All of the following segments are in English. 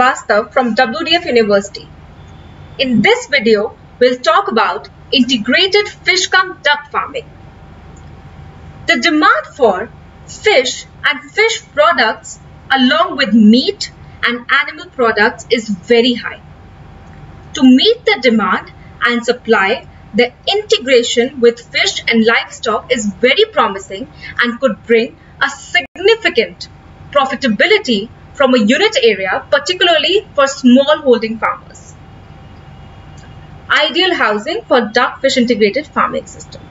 from WDF University. In this video, we'll talk about integrated fish-cum-duck farming. The demand for fish and fish products along with meat and animal products is very high. To meet the demand and supply, the integration with fish and livestock is very promising and could bring a significant profitability from a unit area, particularly for small holding farmers. Ideal housing for duck-fish integrated farming system.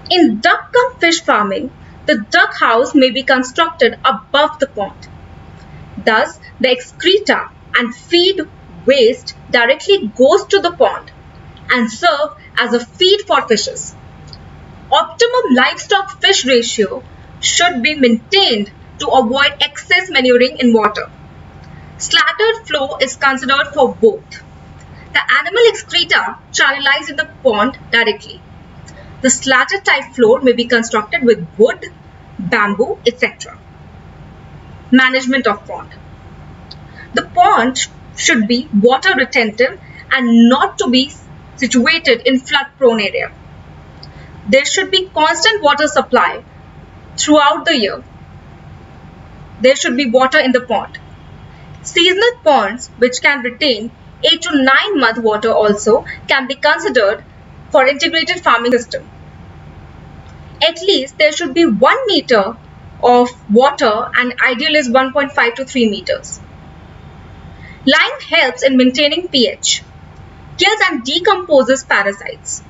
In duck-cum-fish farming, the duck house may be constructed above the pond. Thus, the excreta and feed waste directly goes to the pond and serve as a feed for fishes. Optimum livestock-fish ratio should be maintained to avoid excess manuring in water. Slatted flow is considered for both. The animal excreta channelized in the pond directly. The slatted type floor may be constructed with wood, bamboo, etc. Management of pond. The pond should be water retentive and not to be situated in flood prone area. There should be constant water supply throughout the year. There should be water in the pond. Seasonal ponds which can retain 8 to 9 month water also can be considered for integrated farming system. At least there should be 1 meter of water and ideal is 1.5 to 3 meters. Lime helps in maintaining pH, kills and decomposes parasites.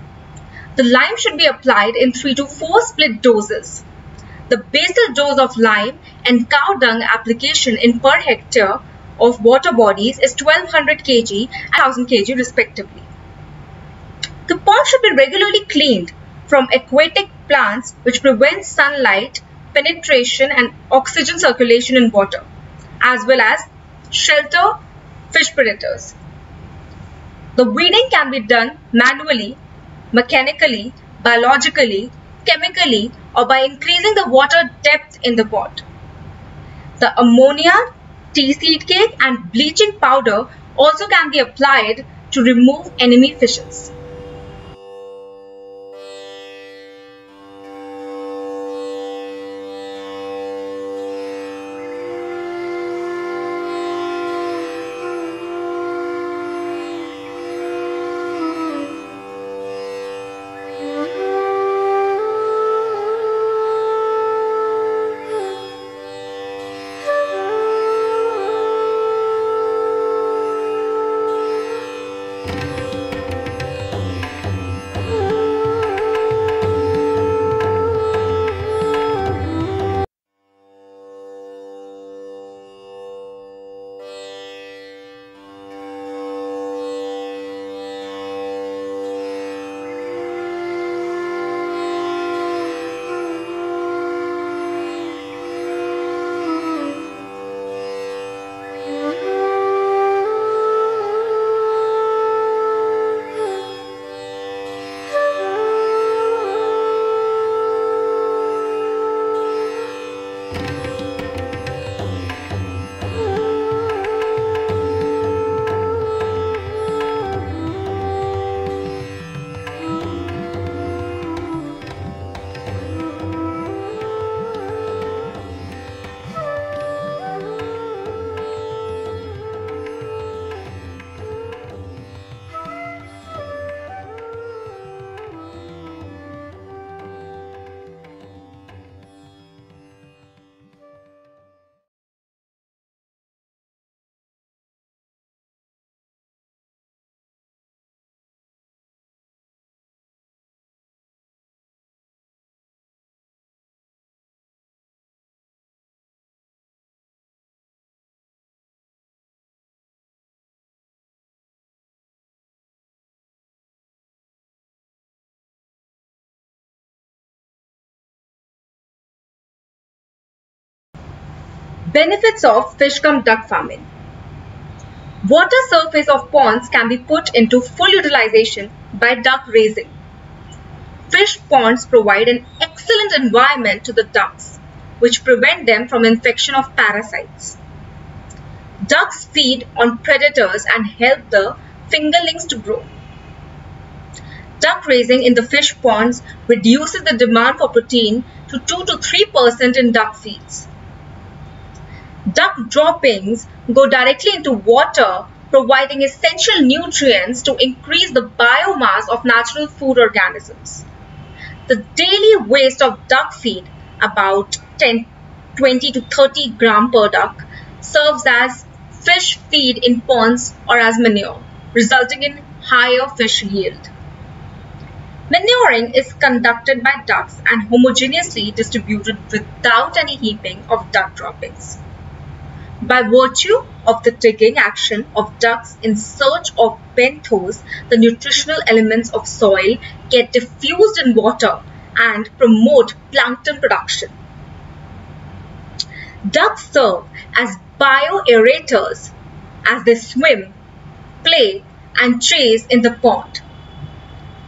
The lime should be applied in 3 to 4 split doses. The basal dose of lime and cow dung application in per hectare of water bodies is 1200 kg and 1000 kg respectively. The pond should be regularly cleaned from aquatic plants which prevent sunlight penetration and oxygen circulation in water, as well as shelter fish predators. The weeding can be done manually, mechanically, biologically, chemically, or by increasing the water depth in the pond. The ammonia, tea seed cake and bleaching powder also can be applied to remove enemy fishes. Benefits of fish-cum-duck farming. Water surface of ponds can be put into full utilization by duck raising. Fish ponds provide an excellent environment to the ducks, which prevent them from infection of parasites. Ducks feed on predators and help the fingerlings to grow. Duck raising in the fish ponds reduces the demand for protein to 2 to 3% in duck feeds. Duck droppings go directly into water, providing essential nutrients to increase the biomass of natural food organisms. The daily waste of duck feed, about 20 to 30 grams per duck, serves as fish feed in ponds or as manure, resulting in higher fish yield. Manuring is conducted by ducks and homogeneously distributed without any heaping of duck droppings. By virtue of the digging action of ducks in search of benthos, the nutritional elements of soil get diffused in water and promote plankton production. Ducks serve as bioaerators as they swim, play, and chase in the pond.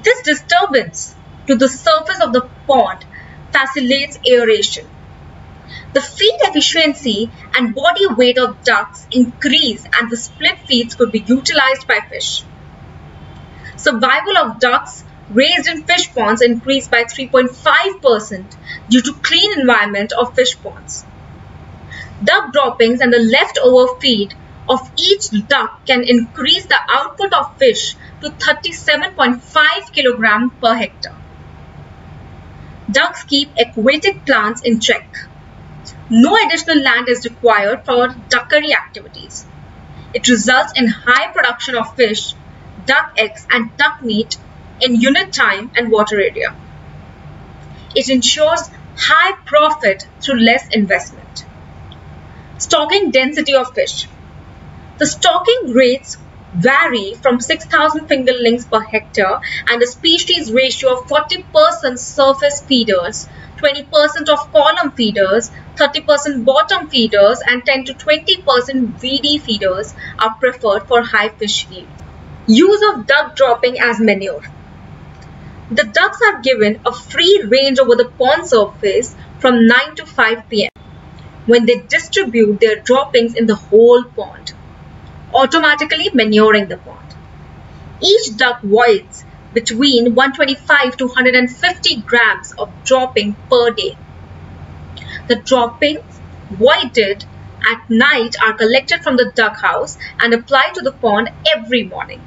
This disturbance to the surface of the pond facilitates aeration. The feed efficiency and body weight of ducks increase and the split feeds could be utilized by fish. Survival of ducks raised in fish ponds increased by 3.5% due to clean environment of fish ponds. Duck droppings and the leftover feed of each duck can increase the output of fish to 37.5 kilograms per hectare. Ducks keep aquatic plants in check. No additional land is required for duckery activities. It results in high production of fish, duck eggs and duck meat in unit time and water area. It ensures high profit through less investment. Stocking density of fish. The stocking rates vary from 6,000 fingerlings per hectare and a species ratio of 40% surface feeders, 20% of column feeders, 30% bottom feeders and 10 to 20% VD feeders are preferred for high fish yield. Use of duck dropping as manure. The ducks are given a free range over the pond surface from 9 to 5 p.m. when they distribute their droppings in the whole pond, automatically manuring the pond. Each duck voids between 125 to 150 grams of dropping per day. The droppings voided at night are collected from the duck house and applied to the pond every morning.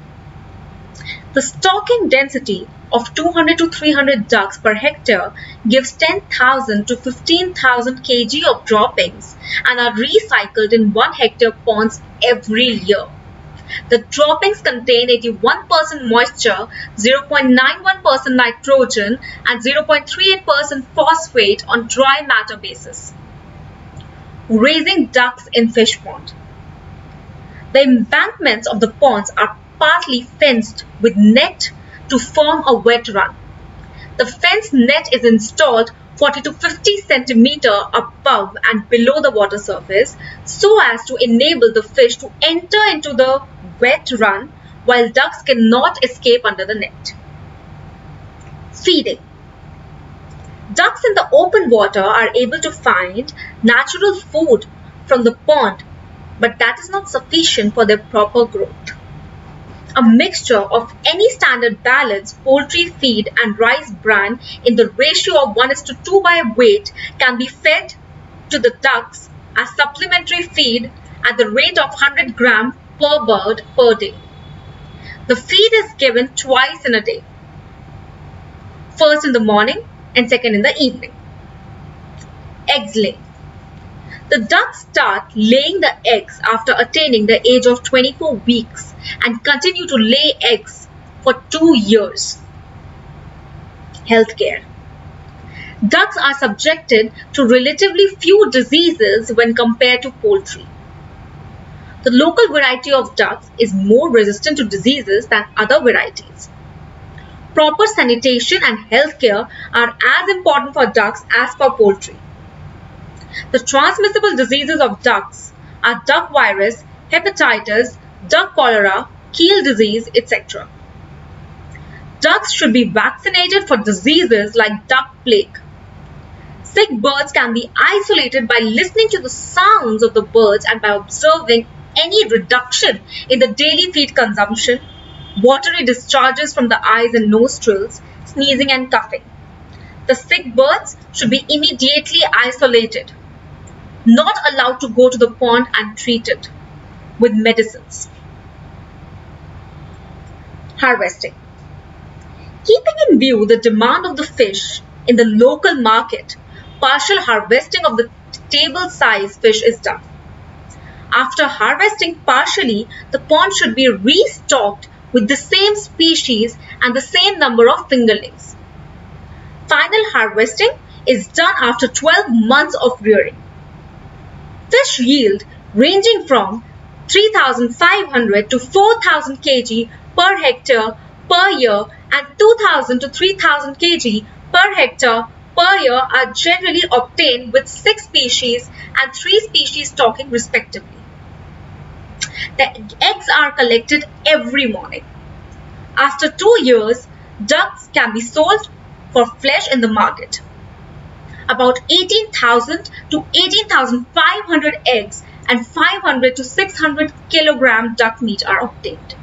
The stocking density of 200 to 300 ducks per hectare gives 10,000 to 15,000 kg of droppings and are recycled in 1 hectare ponds every year. The droppings contain 81% moisture, 0.91% nitrogen and 0.38% phosphate on dry matter basis. Raising ducks in fish pond. The embankments of the ponds are partly fenced with net to form a wet run. The fence net is installed 40 to 50 centimeter above and below the water surface so as to enable the fish to enter into the wet run while ducks cannot escape under the net. Feeding. Ducks in the open water are able to find natural food from the pond, but that is not sufficient for their proper growth. A mixture of any standard balance, poultry feed and rice bran in the ratio of 1:2 by weight can be fed to the ducks as supplementary feed at the rate of 100 grams per bird per day. The feed is given twice in a day, first in the morning and second in the evening. Eggs laying. The ducks start laying the eggs after attaining the age of 24 weeks and continue to lay eggs for 2 years. Healthcare. Ducks are subjected to relatively few diseases when compared to poultry. The local variety of ducks is more resistant to diseases than other varieties. Proper sanitation and healthcare are as important for ducks as for poultry. The transmissible diseases of ducks are duck virus, hepatitis, duck cholera, keel disease, etc. Ducks should be vaccinated for diseases like duck plague. Sick birds can be isolated by listening to the sounds of the birds and by observing any reduction in the daily feed consumption, watery discharges from the eyes and nostrils, sneezing and coughing. The sick birds should be immediately isolated, not allowed to go to the pond and treated with medicines. Harvesting. Keeping in view the demand of the fish in the local market, partial harvesting of the table size fish is done. After harvesting partially, the pond should be restocked with the same species and the same number of fingerlings. Final harvesting is done after 12 months of rearing. Fish yield ranging from 3,500 to 4,000 kg per hectare per year and 2,000 to 3,000 kg per hectare per year are generally obtained with 6 species and 3 species stocking respectively. The eggs are collected every morning. After 2 years, ducks can be sold for flesh in the market. About 18,000 to 18,500 eggs and 500 to 600 kilogram duck meat are obtained.